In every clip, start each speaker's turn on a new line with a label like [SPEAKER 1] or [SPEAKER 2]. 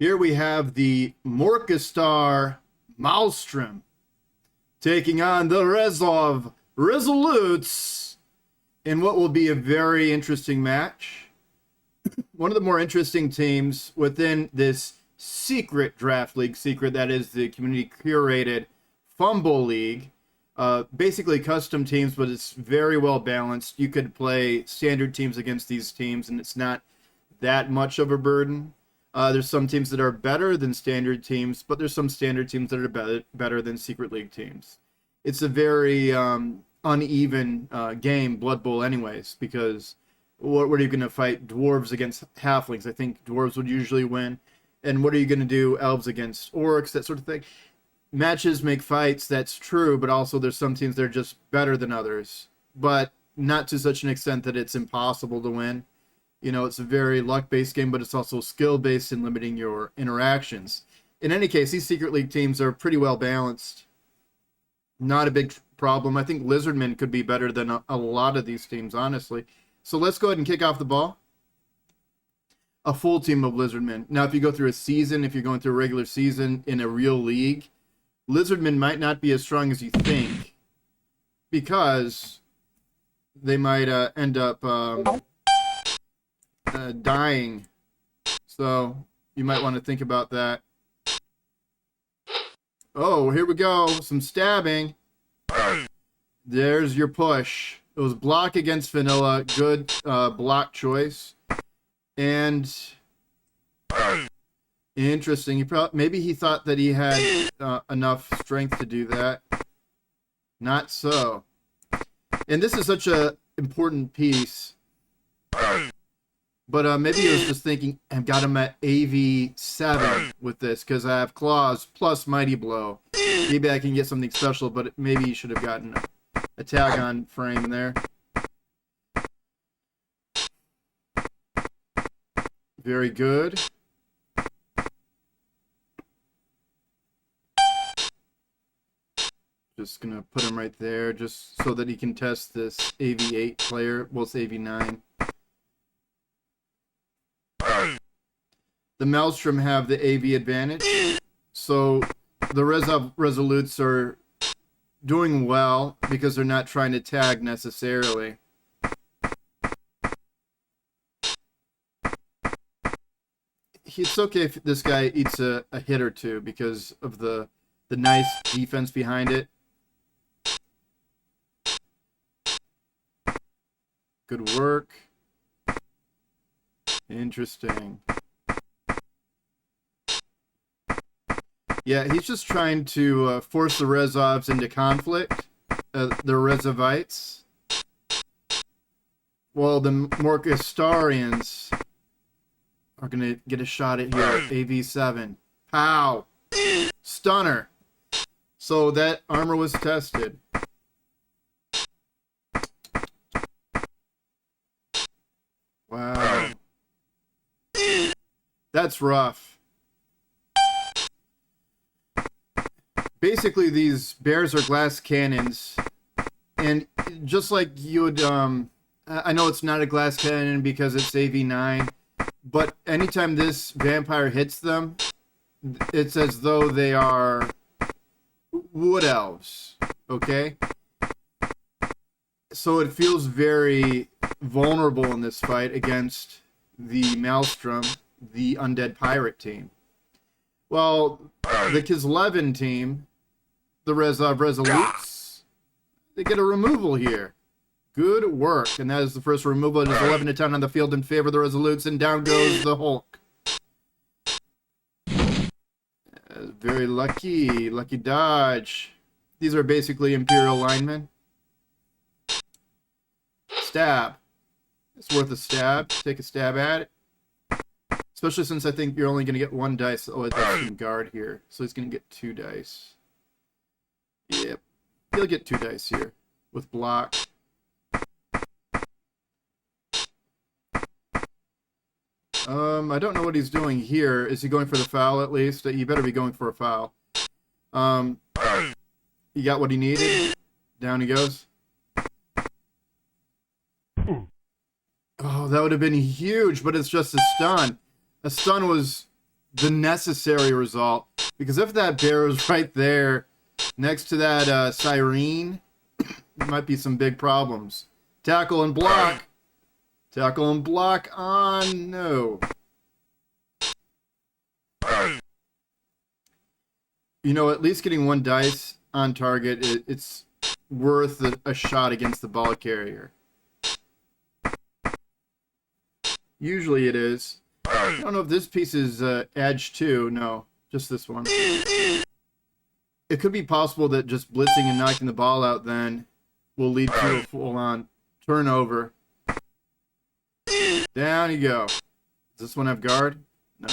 [SPEAKER 1] Here we have the Morkestaar Maelstrom taking on the Rezov Resolutes in what will be a very interesting match. One of the more interesting teams within this secret draft league, that is the community curated Fumble League. Basically custom teams, but it's very well balanced. You could play standard teams against these teams, and it's not that much of a burden. There's some teams that are better than standard teams, but there's some standard teams that are better than secret league teams. It's a very uneven game, Blood Bowl anyways, because what are you going to fight dwarves against halflings? I think dwarves would usually win. And what are you going to do elves against orcs, that sort of thing? Matches make fights, that's true, but also there's some teams that are just better than others, but not to such an extent that it's impossible to win. You know, it's a very luck-based game, but it's also skill-based in limiting your interactions. In any case, these Secret League teams are pretty well balanced. Not a big problem. I think Lizardmen could be better than a lot of these teams, honestly. So let's go ahead and kick off the ball. A full team of Lizardmen. Now, if you go through a season, if you're going through a regular season in a real league, Lizardmen might not be as strong as you think, because they might end up dying. So you might want to think about that. Oh, here we go. Some stabbing. There's your push. It was block against vanilla. Good block choice. And interesting. Maybe he thought that he had enough strength to do that. Not so. And this is such a important piece. But maybe he was just thinking, I've got him at AV7 with this, because I have Claws plus Mighty Blow. Maybe I can get something special, but maybe he should have gotten a tag on frame there. Very good. Just going to put him right there, just so that he can test this AV8 player. Well, it's AV9. The Maelstrom have the AV advantage, so the Rezov Resolutes are doing well because they're not trying to tag necessarily. It's okay if this guy eats a hit or two because of the nice defense behind it. Good work. Interesting. Yeah, he's just trying to force the Rezovs into conflict. The Rezovites. Well, the Morkestaarians are going to get a shot at here. AV7. Pow! Stunner. So that armor was tested. Wow. That's rough. Basically, these bears are glass cannons, and just like you would, I know it's not a glass cannon because it's AV9, but anytime this vampire hits them, it's as though they are wood elves, okay? So it feels very vulnerable in this fight against the Maelstrom, the Undead pirate team. Well, the Kislev team, the Rezov Resolutes, they get a removal here. Good work. And that is the first removal. It is 11-10 on the field in favor of the Resolutes, and down goes the Hulk. Very lucky. Lucky dodge. These are basically Imperial linemen. Stab. It's worth a stab. Take a stab at it. Especially since I think you're only going to get one dice. Oh, it's some guard here. So he's going to get 2 dice. Yep. He'll get 2 dice here. With block. I don't know what he's doing here. Is he going for the foul at least? He better be going for a foul. He got what he needed. Down he goes. Oh, that would have been huge, but it's just a stun. A stun was the necessary result. Because if that bear was right there next to that siren, there might be some big problems. Tackle and block. Tackle and block on. No. You know, at least getting one dice on target, it's worth a shot against the ball carrier. Usually it is. I don't know if this piece is edge too. No, just this one. It could be possible that just blitzing and knocking the ball out then will lead to a full-on turnover. Down you go. Does this one have guard? No.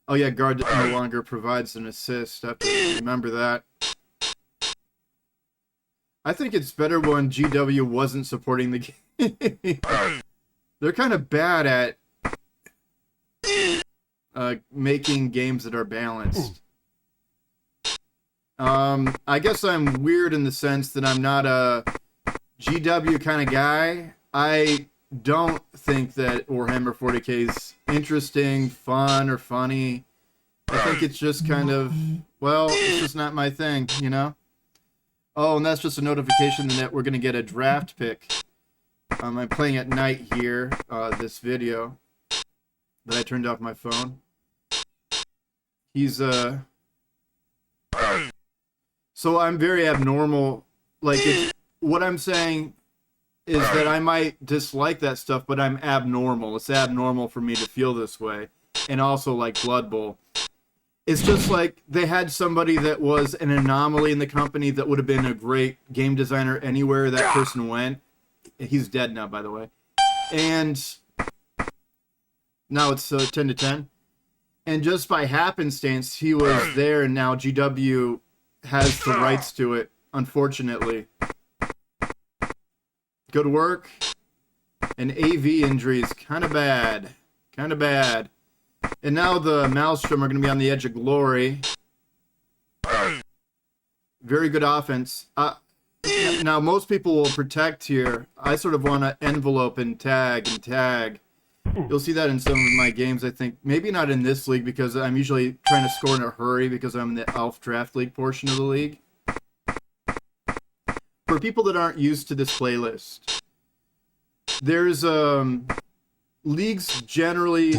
[SPEAKER 1] Oh yeah, guard no longer provides an assist. I have to remember that. I think it's better when GW wasn't supporting the game. They're kind of bad at making games that are balanced. I guess I'm weird in the sense that I'm not a GW kind of guy. I don't think that Warhammer 40k is interesting, fun, or funny. I think it's just kind of, well, it's just not my thing, you know? Oh, and that's just a notification that we're going to get a draft pick. I'm playing at night here, this video, that I turned off my phone. He's, so I'm very abnormal. Like, what I'm saying is that I might dislike that stuff, but I'm abnormal. It's abnormal for me to feel this way. And also, like, Blood Bowl. It's just like they had somebody that was an anomaly in the company that would have been a great game designer anywhere that person went. He's dead now, by the way. And now it's 10 to 10. And just by happenstance, he was there, and now GW has the rights to it, unfortunately. Good work. And AV injuries, kind of bad. Kind of bad. And now the Maelstrom are going to be on the edge of glory. Very good offense. Now, most people will protect here. I sort of want to envelope and tag and tag. You'll see that in some of my games, I think. Maybe not in this league, because I'm usually trying to score in a hurry because I'm in the Elf Draft League portion of the league. For people that aren't used to this playlist, there's leagues generally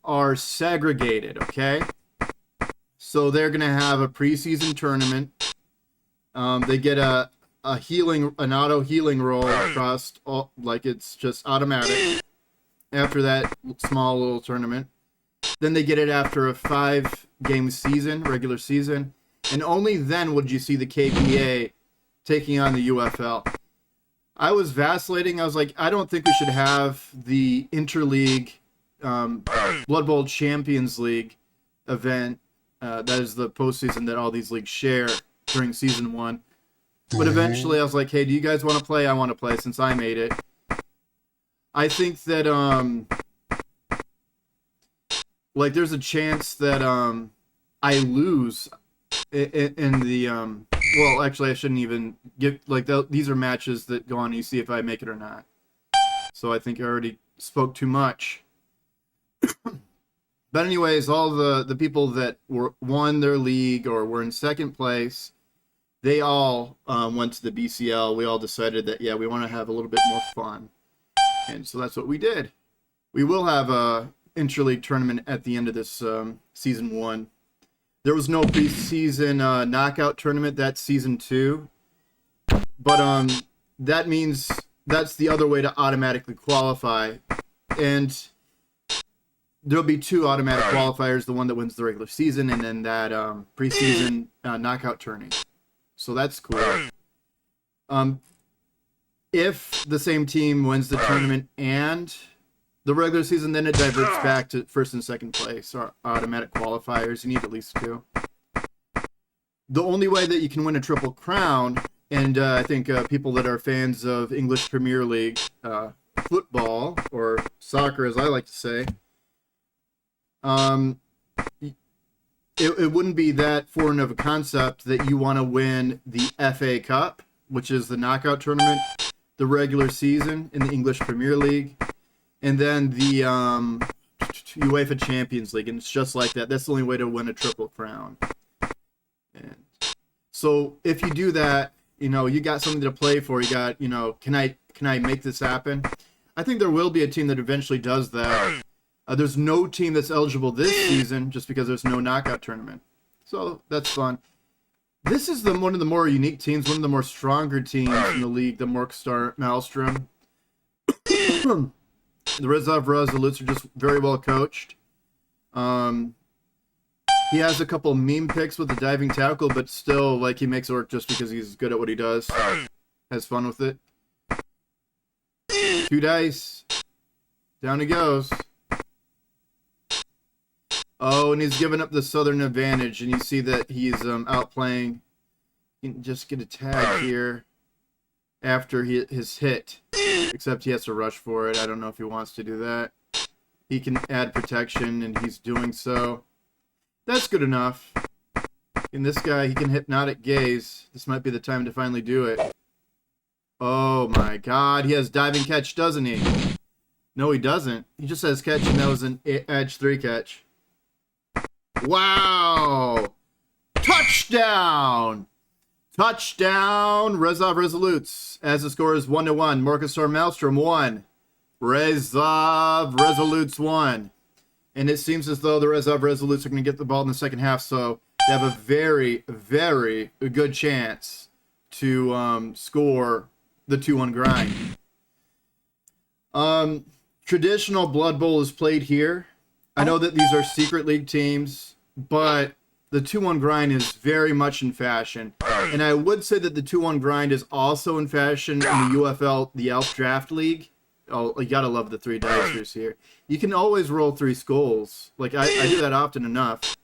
[SPEAKER 1] are segregated, okay? So they're going to have a preseason tournament. They get an auto healing roll across, like it's just automatic after that small little tournament. Then they get it after a 5-game season, regular season, and only then would you see the KPA taking on the UFL. I was vacillating. I was like, I don't think we should have the interleague Blood Bowl Champions League event. That is the postseason that all these leagues share during season 1. But eventually I was like, hey, do you guys want to play? I want to play since I made it. I think that, like, there's a chance that I lose in the, well, actually, I shouldn't even give, like, these are matches that go on and you see if I make it or not. So I think I already spoke too much. But anyways, all the people that won their league or were in second place, they all went to the BCL. We all decided that, yeah, we want to have a little bit more fun. And so that's what we did. We will have a interleague tournament at the end of this season 1. There was no preseason knockout tournament. That's season 2. But that means that's the other way to automatically qualify. And there'll be 2 automatic qualifiers, the one that wins the regular season and then that preseason knockout tourney. So that's cool. If the same team wins the tournament and the regular season, then it diverts back to first and second place, or automatic qualifiers. You need at least 2. The only way that you can win a Triple Crown, and I think people that are fans of English Premier League football, or soccer as I like to say, it wouldn't be that foreign of a concept that you want to win the FA Cup, which is the knockout tournament, the regular season in the English Premier League, and then the UEFA Champions League, and it's just like that. That's the only way to win a triple crown. And so if you do that, you know, you got something to play for. You got, you know, can I make this happen? I think there will be a team that eventually does that. There's no team that's eligible this season just because there's no knockout tournament. So that's fun. This is one of the more unique teams, one of the more stronger teams in the league, the Morkestaar Maelstrom. The Rezov Resolutes are just very well coached. He has a couple meme picks with the diving tackle, but still, like, he makes it work just because he's good at what he does. Has fun with it. 2 dice. Down he goes. Oh, and he's giving up the Southern advantage, and you see that he's outplaying. He can just get a tag here after his hit, except he has to rush for it. I don't know if he wants to do that. He can add protection, and he's doing so. That's good enough. And this guy, he can hypnotic gaze. This might be the time to finally do it. Oh my god, he has diving catch, doesn't he? No, he doesn't. He just has catch, and that was an edge 3 catch. Wow! Touchdown! Touchdown, Rezov Resolutes. As the score is 1-1. Morkestaar Maelstrom 1. Rezov Resolutes 1. And it seems as though the Rezov Resolutes are going to get the ball in the second half, so they have a very, very good chance to score the 2-1 grind. Traditional Blood Bowl is played here. I know that these are secret league teams, but the 2-1 grind is very much in fashion. And I would say that the 2-1 grind is also in fashion in the UFL, the Elf Draft League. Oh, you gotta love the 3 dicers here. You can always roll 3 skulls. Like, I do that often enough.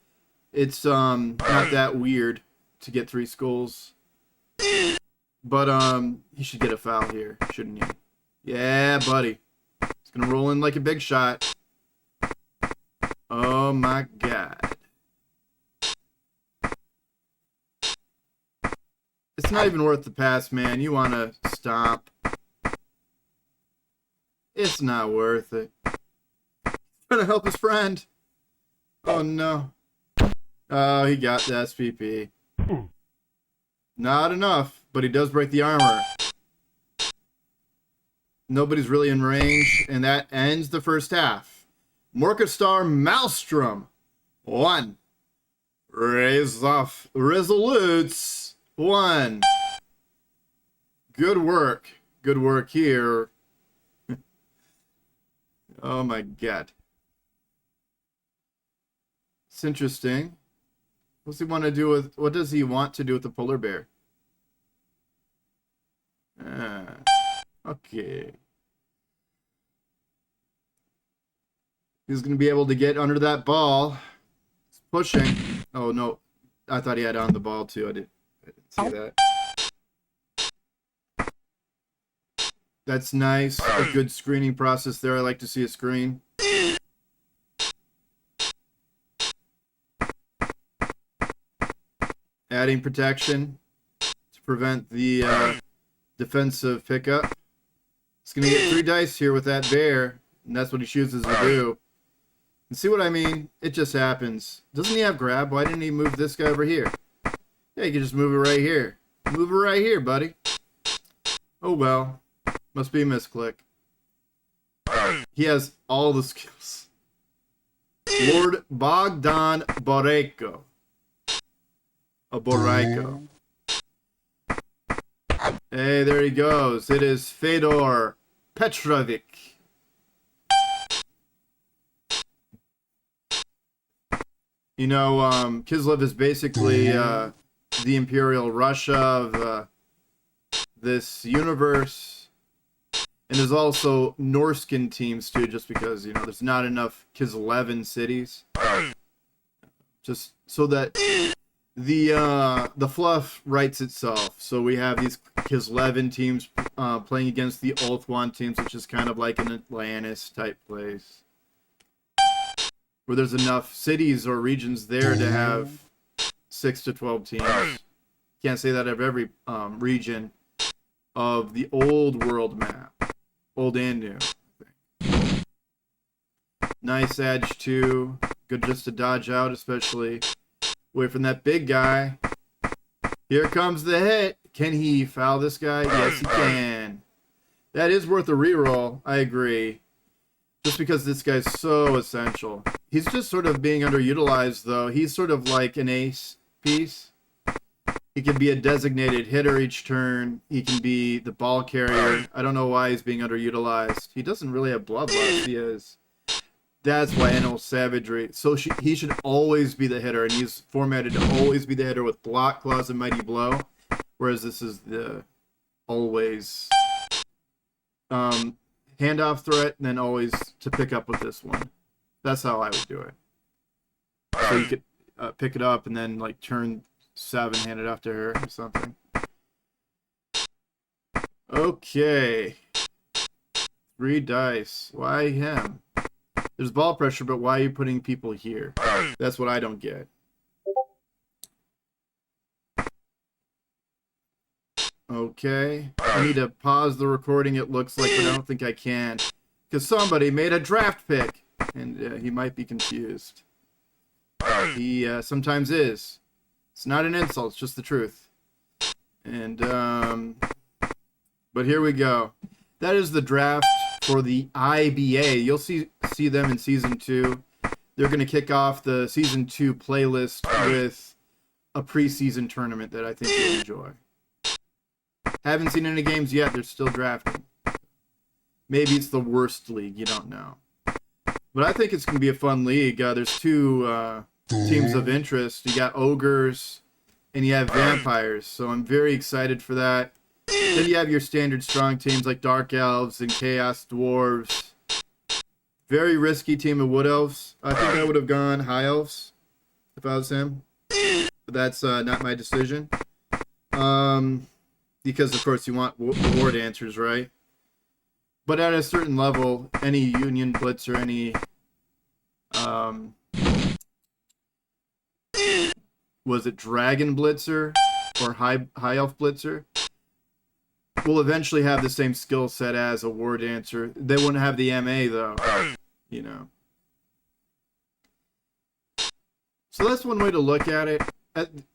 [SPEAKER 1] It's not that weird to get 3 skulls. But he should get a foul here, shouldn't he? Yeah, buddy. He's gonna roll in like a big shot. Oh my god. It's not even worth the pass, man. You want to stomp. It's not worth it. He's trying to help his friend. Oh no. Oh, he got the SPP. Not enough, but he does break the armor. Nobody's really in range, and that ends the first half. Morkestaar Maelstrom 1. Rezov Resolutes 1. Good work. Good work here. Oh my god. It's interesting. What does he want to do with the polar bear? Okay. He's going to be able to get under that ball. He's pushing. Oh, no. I thought he had on the ball, too. I didn't see that. That's nice. A good screening process there. I like to see a screen. Adding protection to prevent the defensive pickup. He's going to get 3 dice here with that bear, and that's what he chooses to do. And see what I mean? It just happens. Doesn't he have grab? Why didn't he move this guy over here? Yeah, you can just move it right here. Move it right here, buddy. Oh, well. Must be a misclick. He has all the skills. Lord Bogdan Borejko. A Borejko. Hey, there he goes. It is Fedor Petrovic. You know, Kislev is basically the Imperial Russia of this universe. And there's also Norskin teams too, just because, you know, there's not enough Kislevan cities. Just so that the fluff writes itself. So we have these Kislevan teams playing against the Ulthuan teams, which is kind of like an Atlantis type place, where there's enough cities or regions there to have 6 to 12 teams. Can't say that of every region of the old world map. Old and new, I think. Nice edge too. Good just to dodge out, especially away from that big guy. Here comes the hit. Can he foul this guy? Yes, he can. That is worth a reroll. I agree. Just because this guy's so essential. He's just sort of being underutilized, though. He's sort of like an ace piece. He can be a designated hitter each turn. He can be the ball carrier. I don't know why he's being underutilized. He doesn't really have bloodlust. He is. That's why Animal Savagery. So he should always be the hitter, and he's formatted to always be the hitter with Block, Claws, and Mighty Blow. Whereas this is the always handoff threat, and then always to pick up with this one. That's how I would do it. So you could pick it up and then like turn 7, hand it off to her or something. Okay. 3 dice. Why him? There's ball pressure, but why are you putting people here? That's what I don't get. Okay. I need to pause the recording, it looks like, but I don't think I can. Because somebody made a draft pick. And he might be confused. He sometimes is. It's not an insult, it's just the truth. And, but here we go. That is the draft for the IBA. You'll see them in Season 2. They're going to kick off the Season 2 playlist with a preseason tournament that I think you'll enjoy. Haven't seen any games yet. They're still drafting. Maybe it's the worst league. You don't know. But I think it's going to be a fun league. There's 2 teams of interest. You got ogres and you have vampires. So I'm very excited for that. Then you have your standard strong teams like Dark Elves and Chaos Dwarves. Very risky team of Wood Elves. I think I would have gone High Elves if I was him. But that's not my decision. Because, of course, you want war dancers, right? But at a certain level, any Union Blitzer, any... was it Dragon Blitzer or High Elf Blitzer? Will eventually have the same skill set as a war dancer. They wouldn't have the MA though, you know. So that's one way to look at it.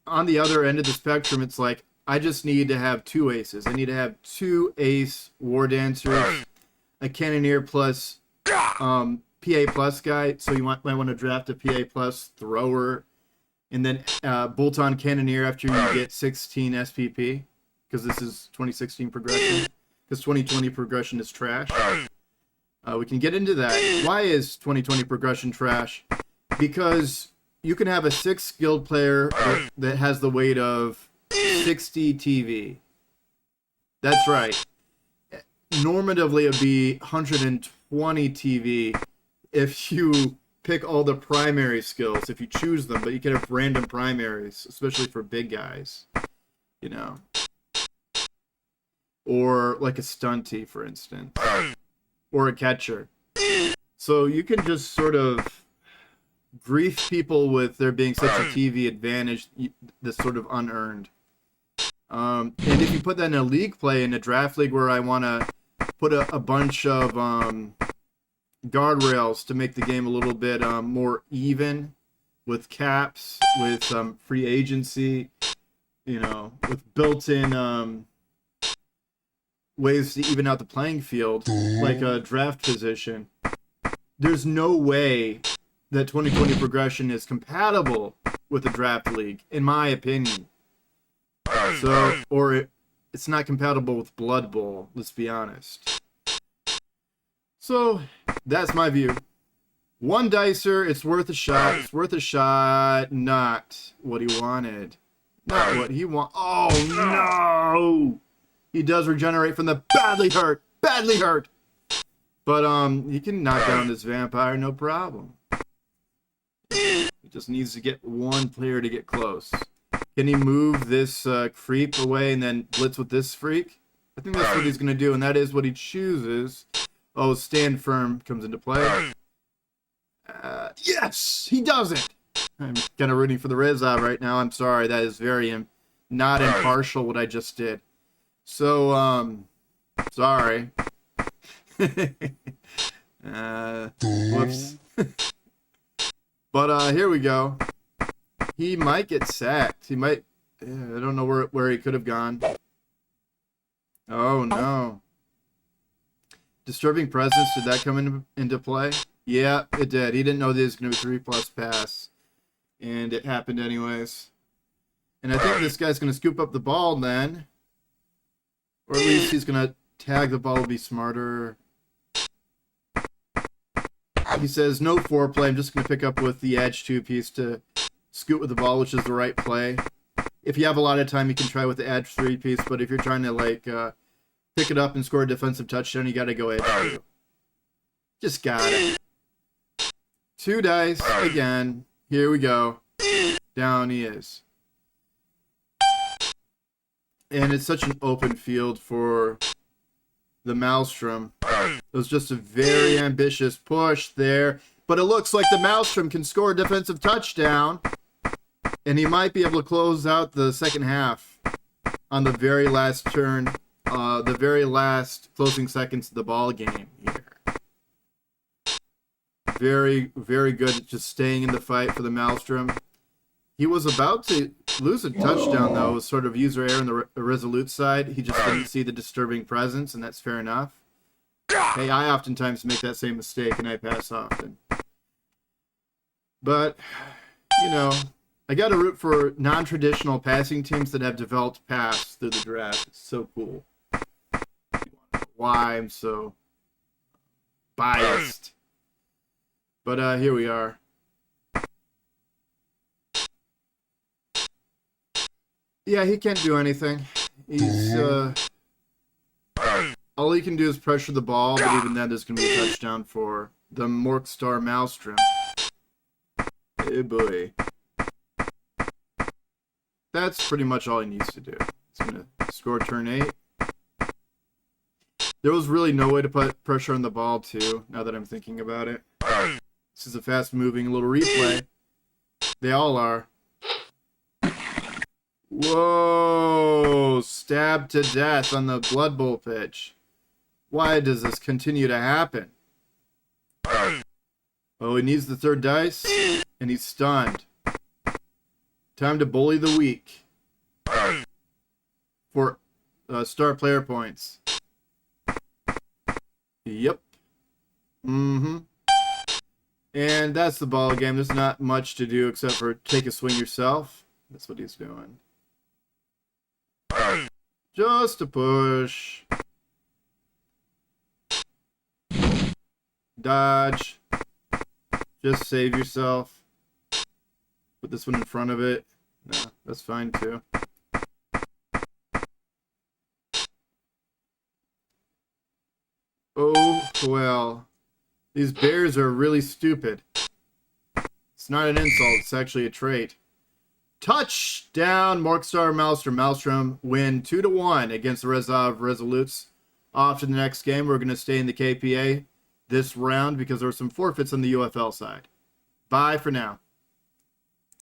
[SPEAKER 1] On the other end of the spectrum, it's like I just need to have 2 aces. I need to have 2 ace war dancers, a cannoneer plus PA plus guy. So you might want to draft a PA plus thrower, and then bolt on cannoneer after you get 16 SPP. Because this is 2016 progression. Because 2020 progression is trash. We can get into that. Why is 2020 progression trash? Because you can have a 6 skilled player that has the weight of 60 TV. That's right. Normatively, it would be 120 TV if you pick all the primary skills, if you choose them. But you can have random primaries, especially for big guys. You know. Or like a stunty, for instance. Or a catcher. So you can just sort of grief people with there being such a TV advantage that's sort of unearned. And if you put that in a league play, in a draft league where I want to put a bunch of guardrails to make the game a little bit more even, with caps, with free agency, you know, with built-in... ways to even out the playing field, like a draft position. There's no way that 2020 progression is compatible with a draft league, in my opinion. So, or it's not compatible with Blood Bowl, let's be honest. So, that's my view. 1 dicer, it's worth a shot. It's worth a shot, not what he wanted. Not what he want. Oh, no! He does regenerate from the badly hurt. Badly hurt. But he can knock down this vampire, no problem. He just needs to get 1 player to get close. Can he move this creep away and then blitz with this freak? I think that's what he's going to do, and that is what he chooses. Oh, stand firm comes into play. Yes! He does it! I'm kind of rooting for the Rezov right now. I'm sorry. That is very not impartial what I just did. So, sorry. Whoops. But here we go. He might get sacked. He might. I don't know where he could have gone. Oh no. Disturbing presence. Did that come into play? Yeah, it did. He didn't know there was going to be 3+ pass, and it happened anyways. And I think this guy's going to scoop up the ball then, or at least he's going to tag the ball. Will be smarter. He says no foreplay. I'm just going to pick up with the edge 2 piece to scoot with the ball, which is the right play. If you have a lot of time, you can try with the edge 3 piece, but if you're trying to like pick it up and score a defensive touchdown, you got to go edge 2. Just got it. 2 dice again. Here we go. Down he is. And it's such an open field for the Maelstrom. It was just a very ambitious push there. But it looks like the Maelstrom can score a defensive touchdown. And he might be able to close out the second half on the very last turn. The very last closing seconds of the ball game here. Very, very good at just staying in the fight for the Maelstrom. He was about to lose a touchdown, though. It was sort of user error on the Resolute side. He just didn't see the disturbing presence, and that's fair enough. Hey, I oftentimes make that same mistake, and I pass often. But, you know, I got to root for non-traditional passing teams that have developed pass through the draft. It's so cool. Why I'm so biased. But here we are. Yeah, he can't do anything. He's all he can do is pressure the ball, but even then there's going to be a touchdown for the Morkestaar Maelstrom. Hey boy. That's pretty much all he needs to do. He's going to score turn 8. There was really no way to put pressure on the ball, too, now that I'm thinking about it. This is a fast-moving little replay. They all are. Whoa! Stabbed to death on the Blood Bowl pitch. Why does this continue to happen? Oh, he needs the 3rd dice, and he's stunned. Time to bully the weak. For star player points. Yep. Mm-hmm. And that's the ball game. There's not much to do except for take a swing yourself. That's what he's doing. Just a push. Dodge. Just save yourself. Put this one in front of it. No, that's fine too. Oh, well. These bears are really stupid. It's not an insult, it's actually a trait. Touchdown, Morkestaar Maelstrom. Maelstrom win 2-1 against the Rezov Resolutes. Off to the next game. We're going to stay in the KPA this round because there were some forfeits on the UFL side. Bye for now.